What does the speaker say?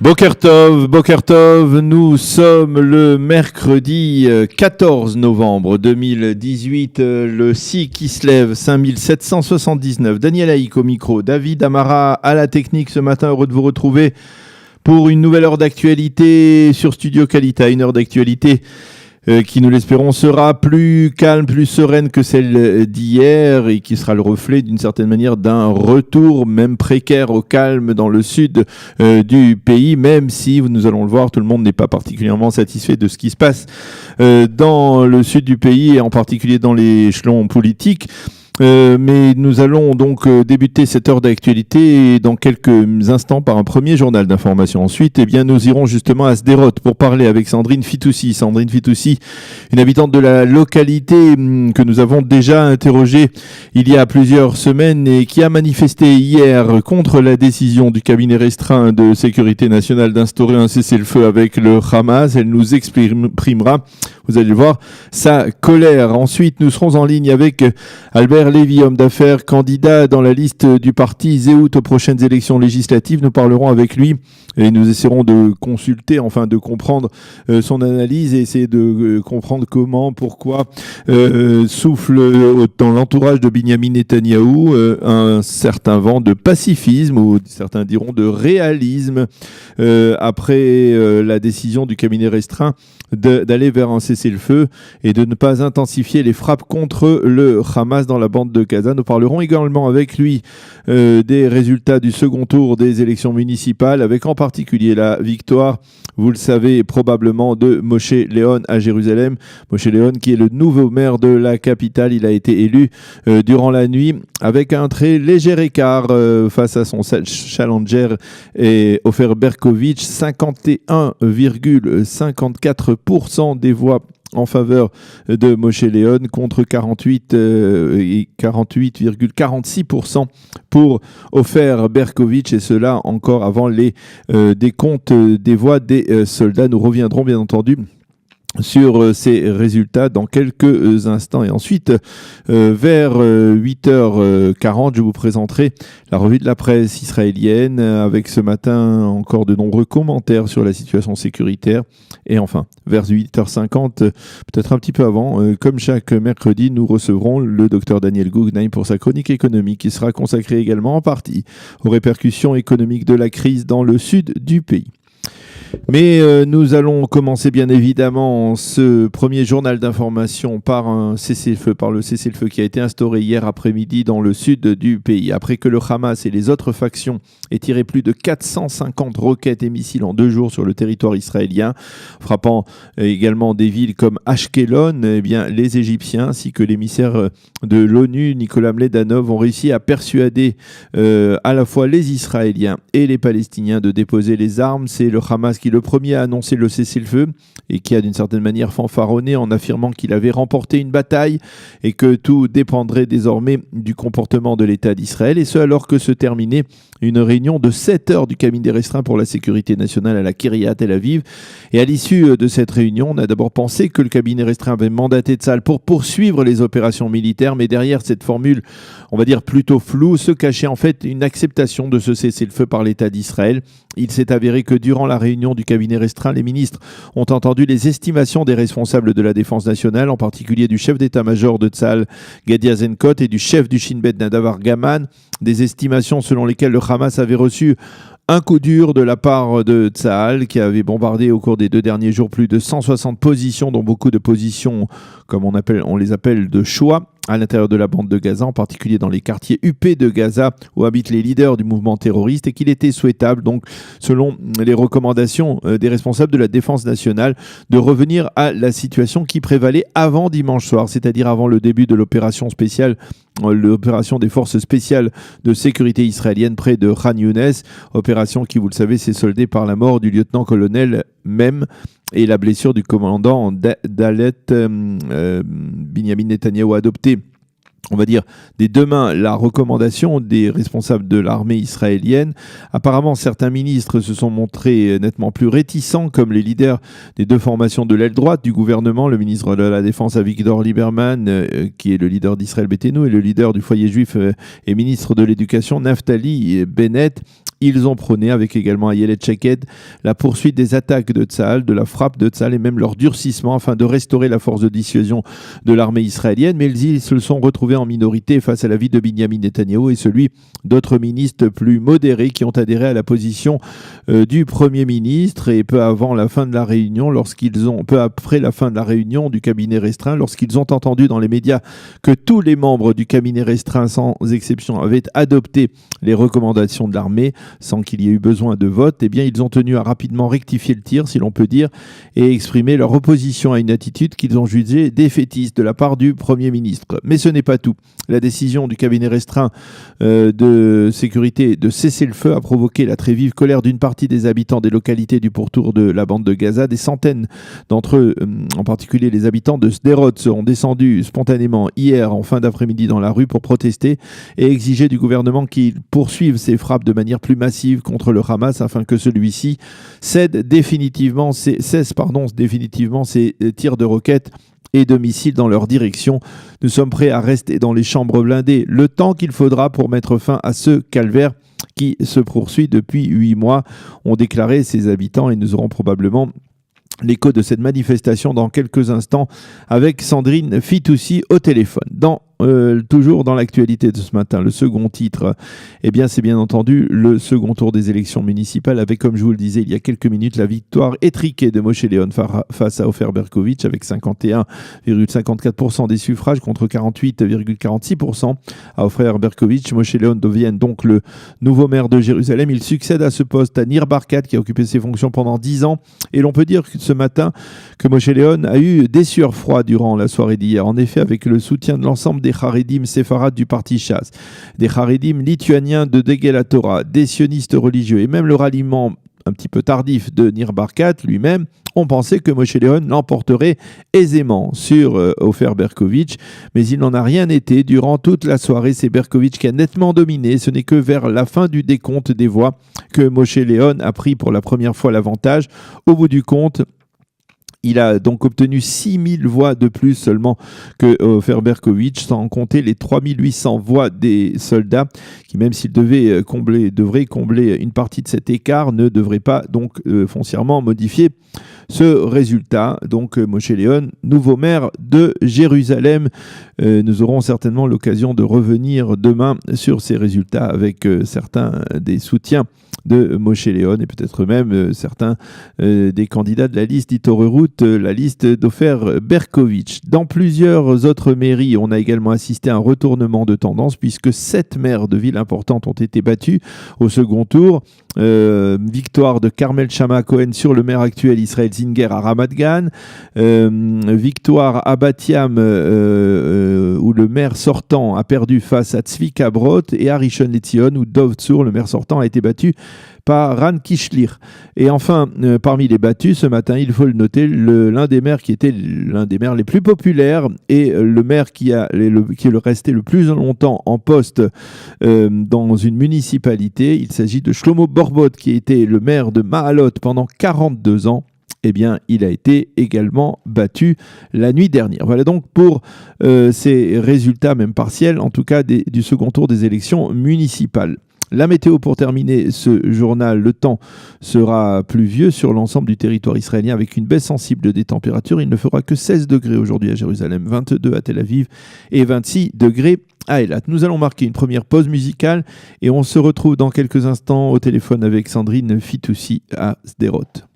Boker Tov, nous sommes le mercredi 14 novembre 2018, le SI qui se lève 5779. Daniel Haïk au micro, David Amara à la technique ce matin, heureux de vous retrouver pour une nouvelle heure d'actualité sur Studio Kalita, une heure d'actualité qui, nous l'espérons, sera plus calme, plus sereine que celle d'hier et qui sera le reflet d'une certaine manière d'un retour, même précaire, au calme dans le sud du pays, même si, nous allons le voir, tout le monde n'est pas particulièrement satisfait de ce qui se passe dans le sud du pays et en particulier dans les échelons politiques. Mais nous allons donc débuter cette heure d'actualité dans quelques instants par un premier journal d'information. Ensuite, nous irons justement à Sderot pour parler avec Sandrine Fitoussi. Sandrine Fitoussi, une habitante de la localité que nous avons déjà interrogée il y a plusieurs semaines et qui a manifesté hier contre la décision du cabinet restreint de sécurité nationale d'instaurer un cessez-le-feu avec le Hamas. Elle nous exprimera, vous allez le voir, sa colère. Ensuite, nous serons en ligne avec Albert Lévy, homme d'affaires, candidat dans la liste du parti Zéhout aux prochaines élections législatives. Nous parlerons avec lui et nous essaierons de consulter, de comprendre son analyse et essayer de comprendre comment, pourquoi souffle dans l'entourage de Binyamin Netanyahou un certain vent de pacifisme, ou certains diront de réalisme, après la décision du cabinet restreint d'aller vers un cessez-le-feu et de ne pas intensifier les frappes contre le Hamas dans la bande de Gaza. Nous parlerons également avec lui des résultats du second tour des élections municipales, avec en particulier la victoire, vous le savez probablement, de Moshe Léon à Jérusalem. Moshe Léon qui est le nouveau maire de la capitale. Il a été élu durant la nuit avec un très léger écart face à son challenger et Ofer Berkovitch, 51,54% des voix en faveur de Moshe Léon contre 48,46% pour Ofer Berkovitch, et cela encore avant les décomptes des voix des soldats. Nous reviendrons bien entendu sur ces résultats dans quelques instants. Et ensuite, vers 8h40, je vous présenterai la revue de la presse israélienne avec ce matin encore de nombreux commentaires sur la situation sécuritaire. Et enfin, vers 8h50, peut-être un petit peu avant, comme chaque mercredi, nous recevrons le docteur Daniel Guggenheim pour sa chronique économique qui sera consacrée également en partie aux répercussions économiques de la crise dans le sud du pays. Mais nous allons commencer bien évidemment ce premier journal d'information par le cessez-le-feu qui a été instauré hier après-midi dans le sud du pays. Après que le Hamas et les autres factions aient tiré plus de 450 roquettes et missiles en 2 jours sur le territoire israélien, frappant également des villes comme Ashkelon, les Égyptiens ainsi que l'émissaire de l'ONU, Nicolas Mledanov, ont réussi à persuader à la fois les Israéliens et les Palestiniens de déposer les armes. C'est le Hamas qui est le premier à annoncer le cessez-le-feu et qui a d'une certaine manière fanfaronné en affirmant qu'il avait remporté une bataille et que tout dépendrait désormais du comportement de l'État d'Israël, et ce alors que se terminait une réunion de 7 heures du cabinet restreint pour la sécurité nationale à la Kiryat Tel Aviv. Et à l'issue de cette réunion, on a d'abord pensé que le cabinet restreint avait mandaté Tsahal pour poursuivre les opérations militaires, mais derrière cette formule, on va dire plutôt floue, se cachait en fait une acceptation de ce cessez-le-feu par l'État d'Israël. Il s'est avéré que durant la réunion du cabinet restreint, les ministres ont entendu les estimations des responsables de la défense nationale, en particulier du chef d'état-major de Tsahal, Gadi Eisenkot, et du chef du Shin Bet, Nadav Argaman, des estimations selon lesquelles le Hamas avait reçu un coup dur de la part de Tsahal, qui avait bombardé au cours des 2 derniers jours plus de 160 positions, dont beaucoup de positions, comme on les appelle, de choix, à l'intérieur de la bande de Gaza, en particulier dans les quartiers huppés de Gaza où habitent les leaders du mouvement terroriste, et qu'il était souhaitable, donc selon les recommandations des responsables de la défense nationale, de revenir à la situation qui prévalait avant dimanche soir, c'est-à-dire avant le début de l'opération spéciale, l'opération des forces spéciales de sécurité israélienne près de Khan Younes, opération qui, vous le savez, s'est soldée par la mort du lieutenant-colonel Mem et la blessure du commandant Dalet. Binyamin Netanyahou a adopté, on va dire, des 2 mains la recommandation des responsables de l'armée israélienne. Apparemment, certains ministres se sont montrés nettement plus réticents, comme les leaders des 2 formations de l'aile droite du gouvernement, le ministre de la Défense Avigdor Lieberman, qui est le leader d'Israël Beiteinu, et le leader du foyer juif et ministre de l'Éducation, Naftali Bennett. Ils ont prôné, avec également Ayelet Shaked, la poursuite des attaques de Tsahal, de la frappe de Tsahal et même leur durcissement afin de restaurer la force de dissuasion de l'armée israélienne. Mais ils se sont retrouvés en minorité face à l'avis de Binyamin Netanyahou et celui d'autres ministres plus modérés qui ont adhéré à la position du Premier ministre. Et peu après la fin de la réunion du cabinet restreint, lorsqu'ils ont entendu dans les médias que tous les membres du cabinet restreint, sans exception, avaient adopté les recommandations de l'armée, sans qu'il y ait eu besoin de vote, eh bien, ils ont tenu à rapidement rectifier le tir, si l'on peut dire, et exprimer leur opposition à une attitude qu'ils ont jugée défaitiste de la part du Premier ministre. Mais ce n'est pas tout. La décision du cabinet restreint de sécurité de cesser le feu a provoqué la très vive colère d'une partie des habitants des localités du pourtour de la bande de Gaza. Des centaines d'entre eux, en particulier les habitants de Sderot, seront descendus spontanément hier en fin d'après-midi dans la rue pour protester et exiger du gouvernement qu'il poursuive ses frappes de manière plus massive contre le Hamas afin que celui-ci cesse définitivement ses tirs de roquettes et de missiles dans leur direction. Nous sommes prêts à rester dans les chambres blindées le temps qu'il faudra pour mettre fin à ce calvaire qui se poursuit depuis 8 mois, ont déclaré ces habitants, et nous aurons probablement l'écho de cette manifestation dans quelques instants avec Sandrine Fitoussi au téléphone. Toujours dans l'actualité de ce matin, le second titre, c'est bien entendu le second tour des élections municipales avec, comme je vous le disais il y a quelques minutes, la victoire étriquée de Moshe Léon face à Ofer Berkovitch avec 51,54% des suffrages contre 48,46% à Ofer Berkovitch. Moshe Léon devient donc le nouveau maire de Jérusalem. Il succède à ce poste à Nir Barkat qui a occupé ses fonctions pendant 10 ans. Et l'on peut dire que ce matin que Moshe Léon a eu des sueurs froides durant la soirée d'hier. En effet, avec le soutien de l'ensemble des Haredim séfarades du parti Shas, des Haredim lituaniens de Degel HaTorah, des sionistes religieux et même le ralliement un petit peu tardif de Nir Barkat lui-même, on pensait que Moshe Léon l'emporterait aisément sur Ofer Berkovitch, mais il n'en a rien été. Durant toute la soirée, c'est Berkovitch qui a nettement dominé. Ce n'est que vers la fin du décompte des voix que Moshe Léon a pris pour la première fois l'avantage. Au bout du compte, il a donc obtenu 6000 voix de plus seulement que Ofer Berkovitch, sans compter les 3800 voix des soldats qui, même s'ils devraient combler une partie de cet écart, ne devraient pas donc foncièrement modifier ce résultat. Donc Moshe Léon, nouveau maire de Jérusalem. Nous aurons certainement l'occasion de revenir demain sur ces résultats avec certains des soutiens de Moshe Léon et peut-être même certains des candidats de la liste d'Itorerut, la liste d'Ofer Berkovitch. Dans plusieurs autres mairies, on a également assisté à un retournement de tendance puisque 7 maires de villes importantes ont été battus au second tour. Victoire de Carmel Shama Cohen sur le maire actuel Israël Zinger à Ramat Gan. Victoire à Bat Yam où le maire sortant a perdu face à Tzvika Brot, et à Rishon LeZion où Dov Tzur, le maire sortant, a été battu par Ran Kishlir. Et enfin, parmi les battus ce matin, il faut le noter, l'un des maires qui était l'un des maires les plus populaires et le maire qui est resté le plus longtemps en poste dans une municipalité. Il s'agit de Shlomo Borbot, qui était le maire de Mahalot pendant 42 ans. Il a été également battu la nuit dernière. Voilà donc pour ces résultats, même partiels, en tout cas du second tour des élections municipales. La météo pour terminer ce journal, le temps sera pluvieux sur l'ensemble du territoire israélien avec une baisse sensible des températures. Il ne fera que 16 degrés aujourd'hui à Jérusalem, 22 à Tel Aviv et 26 degrés à Eilat. Nous allons marquer une première pause musicale et on se retrouve dans quelques instants au téléphone avec Sandrine Fitoussi à Sderot.